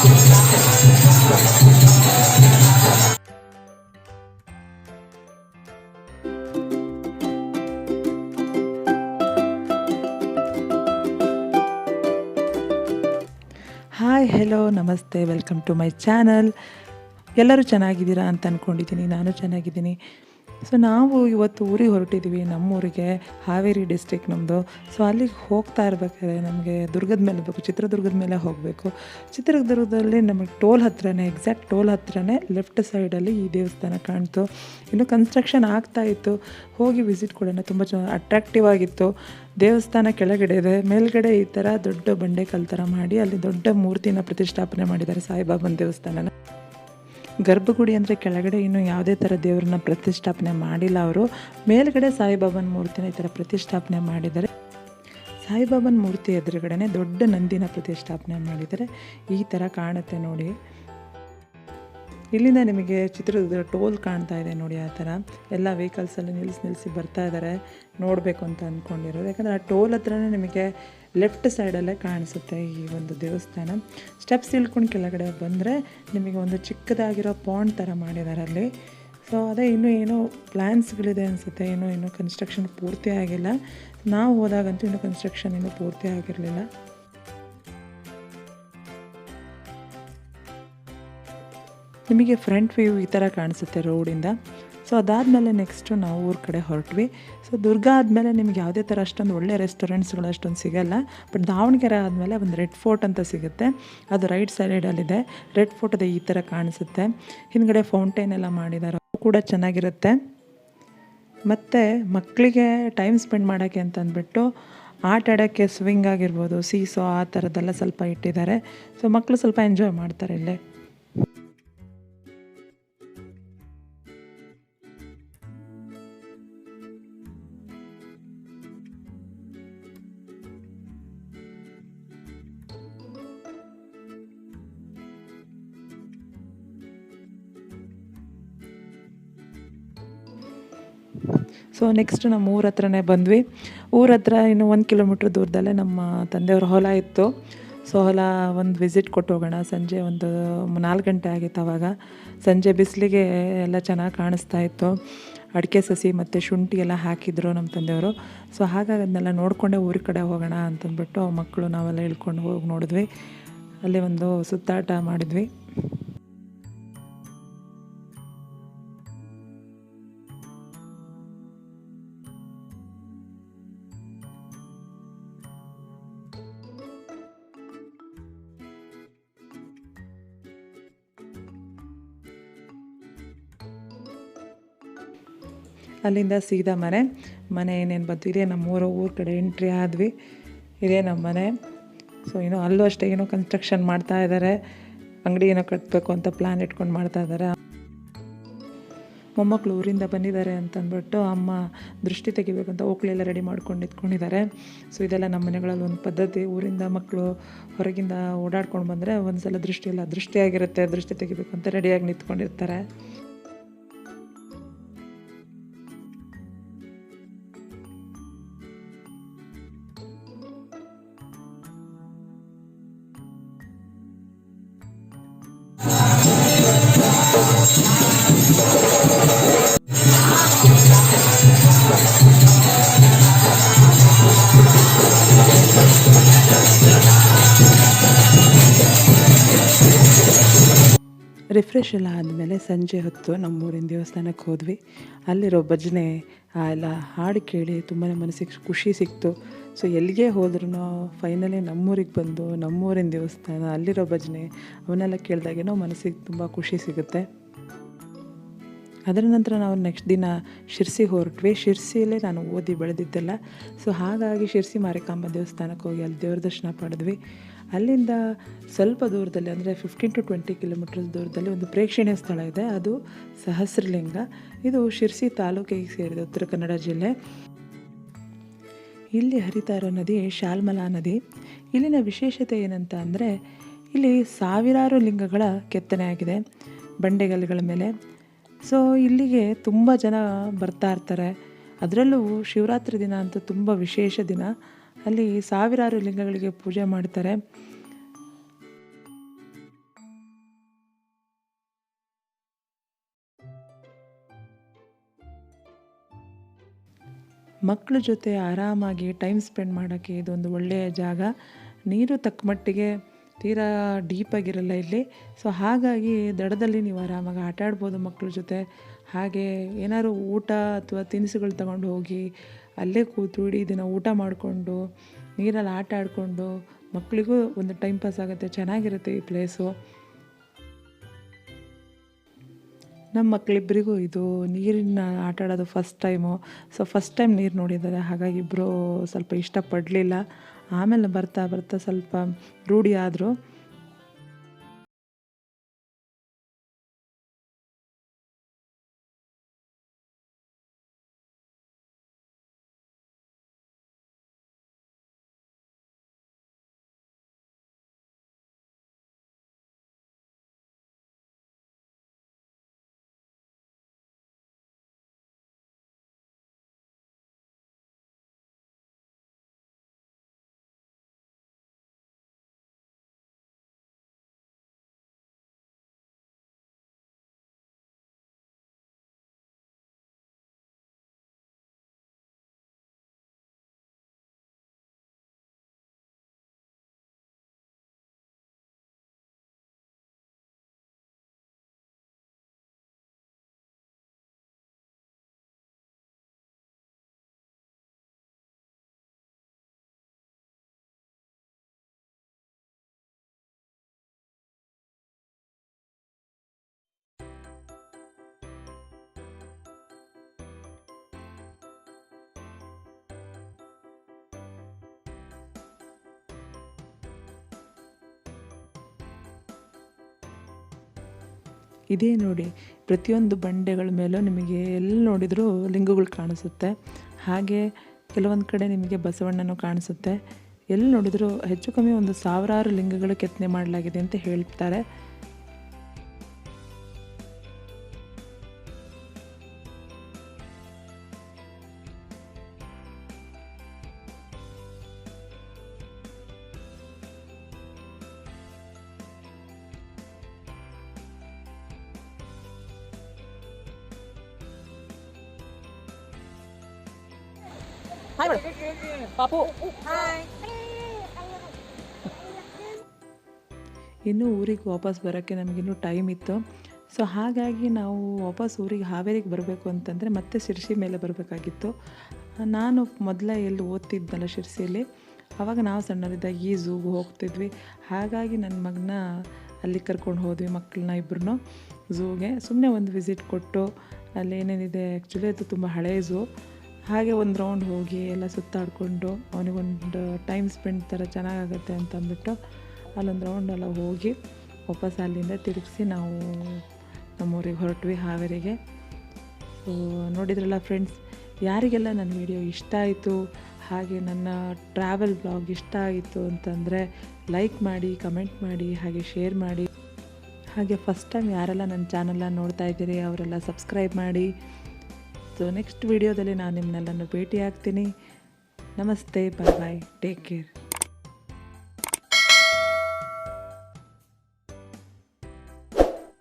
Hi hello ನಮಸ್ತೆ, welcome to my channel. ಎಲ್ಲರೂ ಚೆನ್ನಾಗಿದ್ದೀರಾ ಅಂತ ಅಂದ್ಕೊಂಡಿದ್ದೀನಿ. ನಾನು ಚೆನ್ನಾಗಿದ್ದೀನಿ. ಸೊ ನಾವು ಇವತ್ತು ಊರಿಗೆ ಹೊರಟಿದ್ದೀವಿ, ನಮ್ಮೂರಿಗೆ. ಹಾವೇರಿ ಡಿಸ್ಟ್ರಿಕ್ಟ್ ನಮ್ಮದು. ಸೊ ಅಲ್ಲಿಗೆ ಹೋಗ್ತಾ ಇರ್ಬೇಕಾದ್ರೆ ನಮಗೆ ದುರ್ಗದ ಮೇಲೆ ಬೇಕು, ಚಿತ್ರದುರ್ಗದ ಮೇಲೆ ಹೋಗಬೇಕು. ಚಿತ್ರದುರ್ಗದಲ್ಲಿ ನಮಗೆ ಟೋಲ್ ಹತ್ರನೇ, ಎಕ್ಸಾಕ್ಟ್ ಟೋಲ್ ಹತ್ರನೇ ಲೆಫ್ಟ್ ಸೈಡಲ್ಲಿ ಈ ದೇವಸ್ಥಾನ ಕಾಣ್ತು. ಇನ್ನು ಕನ್ಸ್ಟ್ರಕ್ಷನ್ ಆಗ್ತಾಯಿತ್ತು. ಹೋಗಿ ವಿಸಿಟ್ ಕೊಡೋಣ. ತುಂಬ ಅಟ್ರಾಕ್ಟಿವ್ ಆಗಿತ್ತು. ದೇವಸ್ಥಾನ ಕೆಳಗಡೆ ಇದೆ, ಮೇಲ್ಗಡೆ ಈ ಥರ ದೊಡ್ಡ ಬಂಡೆಕಲ್ಲು ಥರ ಮಾಡಿ ಅಲ್ಲಿ ದೊಡ್ಡ ಮೂರ್ತಿನ ಪ್ರತಿಷ್ಠಾಪನೆ ಮಾಡಿದ್ದಾರೆ, ಸಾಯಿಬಾಬನ ದೇವಸ್ಥಾನನ. ಗರ್ಭಗುಡಿ ಅಂದರೆ ಕೆಳಗಡೆ ಇನ್ನೂ ಯಾವುದೇ ಥರ ದೇವ್ರನ್ನ ಪ್ರತಿಷ್ಠಾಪನೆ ಮಾಡಿಲ್ಲ ಅವರು. ಮೇಲ್ಗಡೆ ಸಾಯಿಬಾಬನ ಮೂರ್ತಿನ ಈ ಥರ ಪ್ರತಿಷ್ಠಾಪನೆ ಮಾಡಿದ್ದಾರೆ. ಸಾಯಿಬಾಬನ ಮೂರ್ತಿ ಎದುರುಗಡೆ ದೊಡ್ಡ ನಂದಿನ ಪ್ರತಿಷ್ಠಾಪನೆ ಮಾಡಿದ್ದಾರೆ. ಈ ಥರ ಕಾಣುತ್ತೆ ನೋಡಿ. ಇಲ್ಲಿಂದ ನಿಮಗೆ ಚಿತ್ರದುರ್ಗ ಟೋಲ್ ಕಾಣ್ತಾ ಇದೆ ನೋಡಿ. ಆ ಥರ ಎಲ್ಲ ವೆಹಿಕಲ್ಸಲ್ಲಿ ನಿಲ್ಲಿಸಿ ಬರ್ತಾ ಇದ್ದಾರೆ, ನೋಡಬೇಕು ಅಂತ ಅಂದ್ಕೊಂಡಿರೋದು. ಯಾಕಂದರೆ ಆ ಟೋಲ್ ಹತ್ರನೇ ನಿಮಗೆ ಲೆಫ್ಟ್ ಸೈಡಲ್ಲೇ ಕಾಣಿಸುತ್ತೆ ಈ ಒಂದು ದೇವಸ್ಥಾನ. ಸ್ಟೆಪ್ಸ್ ಇಳ್ಕೊಂಡು ಕೆಳಗಡೆ ಬಂದರೆ ನಿಮಗೆ ಒಂದು ಚಿಕ್ಕದಾಗಿರೋ ಪಾಂಡ್ ಥರ ಮಾಡಿದ್ದಾರೆ ಅಲ್ಲಿ. ಸೊ ಅದೇ ಇನ್ನೂ ಏನೋ ಪ್ಲ್ಯಾನ್ಸ್ಗಳಿದೆ ಅನಿಸುತ್ತೆ. ಇನ್ನೂ ಕನ್ಸ್ಟ್ರಕ್ಷನ್ ಪೂರ್ತಿ ಆಗಿಲ್ಲ. ನಾವು ಹೋದಾಗಂತೂ ಇನ್ನೂ ಕನ್ಸ್ಟ್ರಕ್ಷನ್ ಇನ್ನೂ ಪೂರ್ತಿ ಆಗಿರಲಿಲ್ಲ. ನಿಮಗೆ ಫ್ರಂಟ್ ವ್ಯೂ ಈ ಥರ ಕಾಣಿಸುತ್ತೆ ರೋಡಿಂದ. ಸೊ ಅದಾದಮೇಲೆ ನೆಕ್ಸ್ಟು ನಾವು ಊರ ಕಡೆ ಹೊರಟ್ವಿ. ಸೊ ದುರ್ಗ ಆದಮೇಲೆ ನಿಮ್ಗೆ ಯಾವುದೇ ಥರ ಅಷ್ಟೊಂದು ಒಳ್ಳೆ ರೆಸ್ಟೋರೆಂಟ್ಸ್ಗಳು ಅಷ್ಟೊಂದು ಸಿಗೋಲ್ಲ. ಬಟ್ ದಾವಣಗೆರೆ ಆದಮೇಲೆ ಒಂದು ರೆಡ್ ಫೋರ್ಟ್ ಅಂತ ಸಿಗುತ್ತೆ, ಅದು ರೈಟ್ ಸೈಡಲ್ಲಿದೆ. ರೆಡ್ ಫೋರ್ಟ್ ಅದೇ ಈ ಥರ ಕಾಣಿಸುತ್ತೆ. ಹಿಂದ್ಗಡೆ ಫೌಂಟೇನ್ ಎಲ್ಲ ಮಾಡಿದ್ದಾರೆ, ಕೂಡ ಚೆನ್ನಾಗಿರುತ್ತೆ. ಮತ್ತು ಮಕ್ಕಳಿಗೆ ಟೈಮ್ ಸ್ಪೆಂಡ್ ಮಾಡೋಕ್ಕೆ ಅಂತ ಅಂದ್ಬಿಟ್ಟು ಆಟ ಆಡೋಕ್ಕೆ ಸ್ವಿಂಗ್ ಆಗಿರ್ಬೋದು, ಸೀಸೋ ಆ ಥರದ್ದೆಲ್ಲ ಸ್ವಲ್ಪ ಇಟ್ಟಿದ್ದಾರೆ. ಸೊ ಮಕ್ಕಳು ಸ್ವಲ್ಪ ಎಂಜಾಯ್ ಮಾಡ್ತಾರೆ ಇಲ್ಲೇ. ಸೊ ನೆಕ್ಸ್ಟ್ ನಮ್ಮ ಊರ ಹತ್ರನೇ ಬಂದ್ವಿ. ಊರ ಹತ್ರ ಇನ್ನು 1 ಕಿಲೋಮೀಟ್ರ್ ದೂರದಲ್ಲೇ ನಮ್ಮ ತಂದೆಯವ್ರ ಹೊಲ ಇತ್ತು. ಸೊ ಹೊಲ ಒಂದು ವಿಸಿಟ್ ಕೊಟ್ಟು ಹೋಗೋಣ. ಸಂಜೆ ಒಂದು 4 ಗಂಟೆ ಆಗಿತ್ತು ಆವಾಗ. ಸಂಜೆ ಬಿಸಿಲಿಗೆ ಎಲ್ಲ ಚೆನ್ನಾಗಿ ಕಾಣಿಸ್ತಾ ಇತ್ತು. ಅಡಿಕೆ ಸಸಿ ಮತ್ತು ಶುಂಠಿ ಎಲ್ಲ ಹಾಕಿದ್ರು ನಮ್ಮ ತಂದೆಯವರು. ಸೊ ಹಾಗಾಗಿ ಅದನ್ನೆಲ್ಲ ನೋಡಿಕೊಂಡೇ ಊರ ಕಡೆ ಹೋಗೋಣ ಅಂತಂದ್ಬಿಟ್ಟು ಮಕ್ಕಳು ನಾವೆಲ್ಲ ಇಳ್ಕೊಂಡು ಹೋಗಿ ನೋಡಿದ್ವಿ. ಅಲ್ಲಿ ಒಂದು ಸುತ್ತಾಟ ಮಾಡಿದ್ವಿ. ಅಲ್ಲಿಂದ ಸೀದಾ ಮನೆ ಏನೇನು ಬಂತು, ಇದೇ ನಮ್ಮ ಊರ ಕಡೆ ಎಂಟ್ರಿ ಆದ್ವಿ. ಇದೇ ನಮ್ಮ ಮನೆ. ಸೊ ಇನ್ನೂ ಅಲ್ಲೂ ಅಷ್ಟೇ ಏನೋ ಕನ್ಸ್ಟ್ರಕ್ಷನ್ ಮಾಡ್ತಾ ಇದ್ದಾರೆ. ಅಂಗಡಿ ಏನೋ ಕಟ್ಟಬೇಕು ಅಂತ ಪ್ಲ್ಯಾನ್ ಇಟ್ಕೊಂಡು ಮಾಡ್ತಾ ಇದ್ದಾರೆ. ಮೊಮ್ಮಕ್ಕಳು ಊರಿಂದ ಬಂದಿದ್ದಾರೆ ಅಂತಂದ್ಬಿಟ್ಟು ಅಮ್ಮ ದೃಷ್ಟಿ ತೆಗಿಬೇಕಂತ ಓಕ್ಳೆಲ್ಲ ರೆಡಿ ಮಾಡ್ಕೊಂಡು ನಿಂತ್ಕೊಂಡಿದ್ದಾರೆ. ಸೊ ಇದೆಲ್ಲ ನಮ್ಮ ಮನೆಗಳಲ್ಲಿ ಒಂದು ಪದ್ಧತಿ. ಊರಿಂದ ಮಕ್ಕಳು ಹೊರಗಿಂದ ಓಡಾಡ್ಕೊಂಡು ಬಂದರೆ ಒಂದು ಸಲ ದೃಷ್ಟಿಯಾಗಿರುತ್ತೆ, ದೃಷ್ಟಿ ತೆಗಿಬೇಕು ಅಂತ ರೆಡಿಯಾಗಿ ನಿಂತ್ಕೊಂಡಿರ್ತಾರೆ. ರಿಫ್ರೆಶ್ ಎಲ್ಲ ಆದಮೇಲೆ ಸಂಜೆ ಹೊತ್ತು ನಮ್ಮೂರಿನ ದೇವಸ್ಥಾನಕ್ಕೆ ಹೋದ್ವಿ. ಅಲ್ಲಿರೋ ಭಜನೆ ಎಲ್ಲ ಹಾಡು ಕೇಳಿ ತುಂಬಾ ಮನಸ್ಸಿಗೆ ಖುಷಿ ಸಿಕ್ತು. ಸೊ ಎಲ್ಲಿಗೆ ಹೋದ್ರೂ ಫೈನಲಿ ನಮ್ಮೂರಿಗೆ ಬಂದು ನಮ್ಮೂರಿನ ದೇವಸ್ಥಾನ, ಅಲ್ಲಿರೋ ಭಜನೆ ಅವನ್ನೆಲ್ಲ ಕೇಳಿದಾಗೇನೋ ಮನಸ್ಸಿಗೆ ತುಂಬ ಖುಷಿ ಸಿಗುತ್ತೆ. ಅದರ ನಂತರ ನಾವು ನೆಕ್ಸ್ಟ್ ದಿನ ಶಿರ್ಸಿಗೆ ಹೊರಟ್ವಿ. ಶಿರ್ಸಿಯಲ್ಲೇ ನಾನು ಓದಿ ಬೆಳೆದಿದ್ದೆಲ್ಲ. ಸೊ ಹಾಗಾಗಿ ಶಿರ್ಸಿ ಮಾರಿಕಾಂಬ ದೇವಸ್ಥಾನಕ್ಕೆ ಹೋಗಿ ಅಲ್ಲಿ ದೇವ್ರ ದರ್ಶನ ಪಡೆದ್ವಿ. ಅಲ್ಲಿಂದ ಸ್ವಲ್ಪ ದೂರದಲ್ಲಿ ಅಂದರೆ 15 to 20 ಕಿಲೋಮೀಟರ್ಸ್ ದೂರದಲ್ಲಿ ಒಂದು ಪ್ರೇಕ್ಷಣೀಯ ಸ್ಥಳ ಇದೆ, ಅದು ಸಹಸ್ರಲಿಂಗ. ಇದು ಶಿರ್ಸಿ ತಾಲೂಕಿಗೆ ಸೇರಿದೆ, ಉತ್ತರ ಕನ್ನಡ ಜಿಲ್ಲೆ. ಇಲ್ಲಿ ಹರಿತಾ ಇರೋ ನದಿ ಶಾಲ್ಮಲಾ ನದಿ. ಇಲ್ಲಿನ ವಿಶೇಷತೆ ಏನಂತ ಅಂದರೆ ಇಲ್ಲಿ ಸಾವಿರಾರು ಲಿಂಗಗಳ ಕೆತ್ತನೆ ಆಗಿದೆ ಬಂಡೆಗಲ್ಲುಗಳ ಮೇಲೆ. ಸೊ ಇಲ್ಲಿಗೆ ತುಂಬ ಜನ ಬರ್ತಾ ಇರ್ತಾರೆ. ಅದರಲ್ಲೂ ಶಿವರಾತ್ರಿ ದಿನ ಅಂತೂ ತುಂಬ ವಿಶೇಷ ದಿನ. ಅಲ್ಲಿ ಸಾವಿರಾರು ಲಿಂಗಗಳಿಗೆ ಪೂಜೆ ಮಾಡ್ತಾರೆ. ಮಕ್ಕಳ ಜೊತೆ ಆರಾಮಾಗಿ ಟೈಮ್ ಸ್ಪೆಂಡ್ ಮಾಡೋಕ್ಕೆ ಇದೊಂದು ಒಳ್ಳೆಯ ಜಾಗ. ನೀರು ತಕ್ಕ ಮಟ್ಟಿಗೆ ತೀರಾ ಡೀಪಾಗಿರಲ್ಲ ಇಲ್ಲಿ. ಸೊ ಹಾಗಾಗಿ ದಡದಲ್ಲಿ ನೀವು ಆರಾಮಾಗಿ ಆಟ ಆಡ್ಬೋದು ಮಕ್ಕಳ ಜೊತೆ. ಹಾಗೆ ಏನಾದ್ರು ಊಟ ಅಥವಾ ತಿನಿಸುಗಳು ತಗೊಂಡು ಹೋಗಿ ಅಲ್ಲೇ ಕೂತು ಇಡೀ ದಿನ ಊಟ ಮಾಡಿಕೊಂಡು ನೀರಲ್ಲಿ ಆಟ ಆಡಿಕೊಂಡು ಮಕ್ಕಳಿಗೂ ಒಂದು ಟೈಮ್ ಪಾಸ್ ಆಗುತ್ತೆ. ಚೆನ್ನಾಗಿರುತ್ತೆ ಈ ಪ್ಲೇಸು. ನಮ್ಮ ಮಕ್ಕಳಿಬ್ಬರಿಗೂ ಇದು ನೀರಿನ ಆಟ ಆಡೋದು first time. So first time ನೀರು ನೋಡಿದ್ದಾರೆ, ಹಾಗಾಗಿ ಇಬ್ಬರು ಸ್ವಲ್ಪ ಇಷ್ಟಪಡಲಿಲ್ಲ. ಆಮೇಲೆ ಬರ್ತಾ ಬರ್ತಾ ಸ್ವಲ್ಪ ರೂಢಿ ಆದರು. ಇದೇ ನೋಡಿ, ಪ್ರತಿಯೊಂದು ಬಂಡೆಗಳ ಮೇಲೂ ನಿಮಗೆ ಎಲ್ಲಿ ನೋಡಿದರೂ ಲಿಂಗಗಳು ಕಾಣಿಸುತ್ತೆ. ಹಾಗೆ ಕೆಲವೊಂದು ಕಡೆ ನಿಮಗೆ ಬಸವಣ್ಣನೂ ಕಾಣಿಸುತ್ತೆ. ಎಲ್ಲಿ ನೋಡಿದರೂ ಹೆಚ್ಚು ಕಮ್ಮಿ ಒಂದು ಸಾವಿರಾರು ಲಿಂಗಗಳು ಕೆತ್ತನೆ ಮಾಡಲಾಗಿದೆ ಅಂತ ಹೇಳ್ತಾರೆ. ಪಾಪು ಇನ್ನೂ ಊರಿಗೆ ವಾಪಸ್ ಬರೋಕ್ಕೆ ನಮಗಿನ್ನೂ ಟೈಮ್ ಇತ್ತು. ಸೊ ಹಾಗಾಗಿ ನಾವು ವಾಪಸ್ ಊರಿಗೆ ಹಾವೇರಿಗೆ ಬರಬೇಕು ಅಂತಂದರೆ ಮತ್ತೆ ಶಿರ್ಸಿ ಮೇಲೆ ಬರಬೇಕಾಗಿತ್ತು. ನಾನು ಮೊದಲೇ ಎಲ್ಲಿ ಓದ್ತಿದ್ನಲ್ಲ ಶಿರ್ಸಿಯಲ್ಲಿ, ಆವಾಗ ನಾವು ಸಣ್ಣರಿದ್ದಾಗ ಈ ಝೂಗೆ ಹೋಗ್ತಿದ್ವಿ. ಹಾಗಾಗಿ ನನ್ನ ಮಗನ ಅಲ್ಲಿ ಕರ್ಕೊಂಡು ಹೋದ್ವಿ, ಮಕ್ಕಳನ್ನ ಇಬ್ಬರನ್ನೂ ಝೂಗೆ. ಸುಮ್ಮನೆ ಒಂದು ವಿಸಿಟ್ ಕೊಟ್ಟು ಅಲ್ಲಿ ಏನೇನಿದೆ, ಆ್ಯಕ್ಚುಲಿ ಅದು ತುಂಬ ಹಳೆಯ ಝೂ. ಹಾಗೆ ಒಂದು ರೌಂಡ್ ಹೋಗಿ ಎಲ್ಲ ಸುತ್ತಾಡಿಕೊಂಡು ಅವನಿಗೊಂದು ಟೈಮ್ ಸ್ಪೆಂಡ್ ಥರ ಚೆನ್ನಾಗಾಗುತ್ತೆ ಅಂತ ಅಂದ್ಬಿಟ್ಟು ಅಲ್ಲೊಂದು ರೌಂಡೆಲ್ಲ ಹೋಗಿ ವಾಪಸ್ ಅಲ್ಲಿಂದ ತಿರುಗಿಸಿ ನಾವು ನಮ್ಮೂರಿಗೆ ಹೊರಟ್ವಿ, ಹಾವೇರಿಗೆ. ಸೊ ನೋಡಿದ್ರಲ್ಲ ಫ್ರೆಂಡ್ಸ್, ಯಾರಿಗೆಲ್ಲ ನನ್ನ ವಿಡಿಯೋ ಇಷ್ಟ ಆಯಿತು, ಹಾಗೆ ನನ್ನ ಟ್ರಾವೆಲ್ ಬ್ಲಾಗ್ ಇಷ್ಟ ಆಯಿತು ಅಂತಂದರೆ ಲೈಕ್ ಮಾಡಿ, ಕಮೆಂಟ್ ಮಾಡಿ, ಹಾಗೆ ಶೇರ್ ಮಾಡಿ. ಹಾಗೆ ಫಸ್ಟ್ ಟೈಮ್ ಯಾರೆಲ್ಲ ನನ್ನ ಚಾನಲ್ನ ನೋಡ್ತಾ ಇದ್ದೀರಿ ಅವರೆಲ್ಲ ಸಬ್ಸ್ಕ್ರೈಬ್ ಮಾಡಿ. ಸೊ ನೆಕ್ಸ್ಟ್ ವಿಡಿಯೋದಲ್ಲಿ ನಾನು ನಿಮ್ಮನ್ನೆಲ್ಲನೂ ಭೇಟಿ ಆಗ್ತೀನಿ. ನಮಸ್ತೆ, ಬಾಯ್ ಬಾಯ್, ಟೇಕ್ ಕೇರ್.